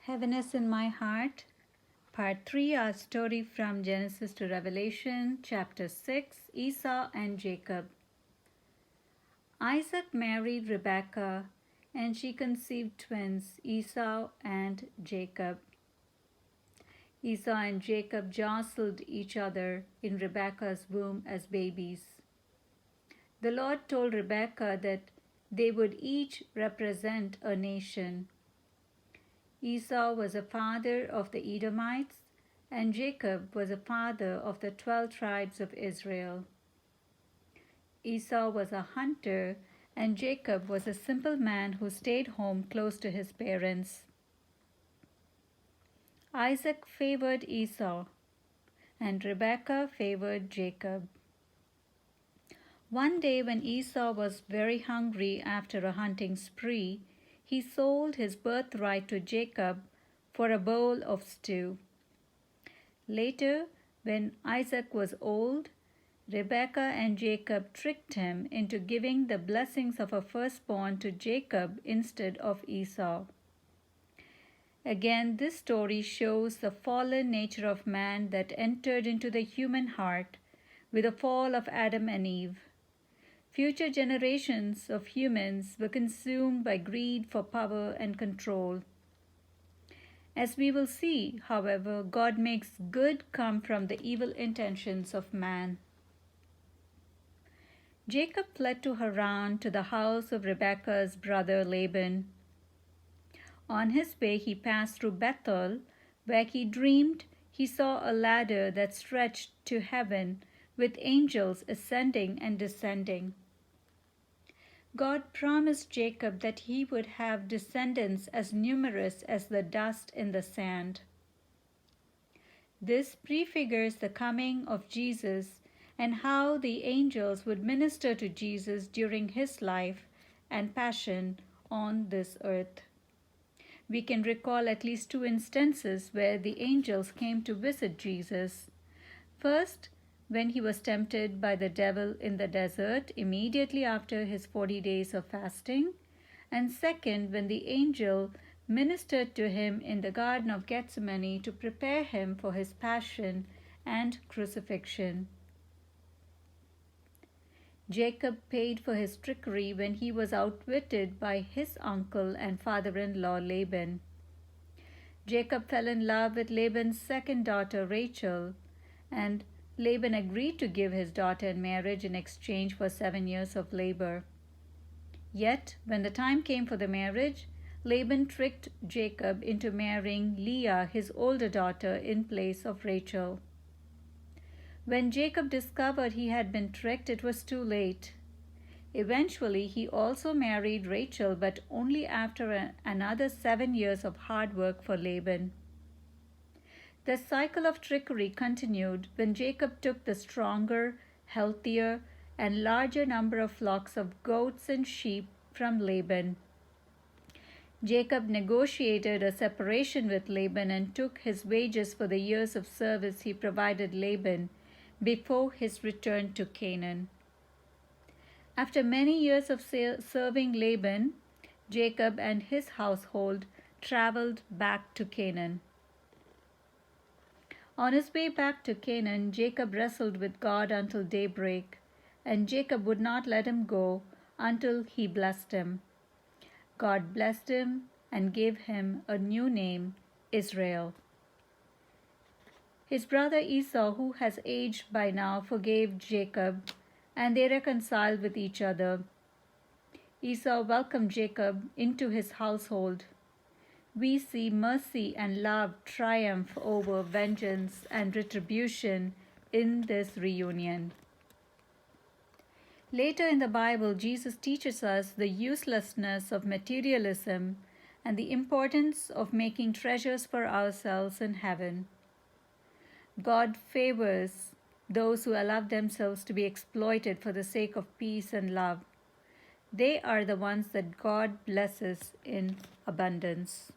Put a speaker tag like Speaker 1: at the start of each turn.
Speaker 1: Heaviness in My Heart, Part 3, our story from Genesis to Revelation, Chapter 6, Esau and Jacob. Isaac married Rebekah, and she conceived twins, Esau and Jacob. Esau and Jacob jostled each other in Rebekah's womb as babies. The Lord told Rebekah that they would each represent a nation. Esau was a father of the Edomites, and Jacob was a father of the 12 tribes of Israel. Esau was a hunter, and Jacob was a simple man who stayed home close to his parents. Isaac favored Esau, and Rebekah favored Jacob. One day when Esau was very hungry after a hunting spree, he sold his birthright to Jacob for a bowl of stew. Later, when Isaac was old, Rebekah and Jacob tricked him into giving the blessings of a firstborn to Jacob instead of Esau. Again, this story shows the fallen nature of man that entered into the human heart with the fall of Adam and Eve. Future generations of humans were consumed by greed for power and control. As we will see, however, God makes good come from the evil intentions of man. Jacob fled to Haran to the house of Rebekah's brother Laban. On his way, he passed through Bethel, where he dreamed he saw a ladder that stretched to heaven with angels ascending and descending. God promised Jacob that he would have descendants as numerous as the dust in the sand. This prefigures the coming of Jesus and how the angels would minister to Jesus during his life and passion on this earth. We can recall at least 2 instances where the angels came to visit Jesus. First, when he was tempted by the devil in the desert immediately after his 40 days of fasting, and second, when the angel ministered to him in the Garden of Gethsemane to prepare him for his passion and crucifixion. Jacob paid for his trickery when he was outwitted by his uncle and father-in-law Laban. Jacob fell in love with Laban's second daughter Rachel, and Laban agreed to give his daughter in marriage in exchange for 7 years of labor. Yet, when the time came for the marriage, Laban tricked Jacob into marrying Leah, his older daughter, in place of Rachel. When Jacob discovered he had been tricked, it was too late. Eventually, he also married Rachel, but only after another 7 years of hard work for Laban. The cycle of trickery continued when Jacob took the stronger, healthier, and larger number of flocks of goats and sheep from Laban. Jacob negotiated a separation with Laban and took his wages for the years of service he provided Laban before his return to Canaan. After many years of serving Laban, Jacob and his household traveled back to Canaan. On his way back to Canaan, Jacob wrestled with God until daybreak, and Jacob would not let him go until he blessed him. God blessed him and gave him a new name, Israel. His brother Esau, who has aged by now, forgave Jacob, and they reconciled with each other. Esau welcomed Jacob into his household. We see mercy and love triumph over vengeance and retribution in this reunion. Later in the Bible, Jesus teaches us the uselessness of materialism and the importance of making treasures for ourselves in heaven. God favors those who allow themselves to be exploited for the sake of peace and love. They are the ones that God blesses in abundance.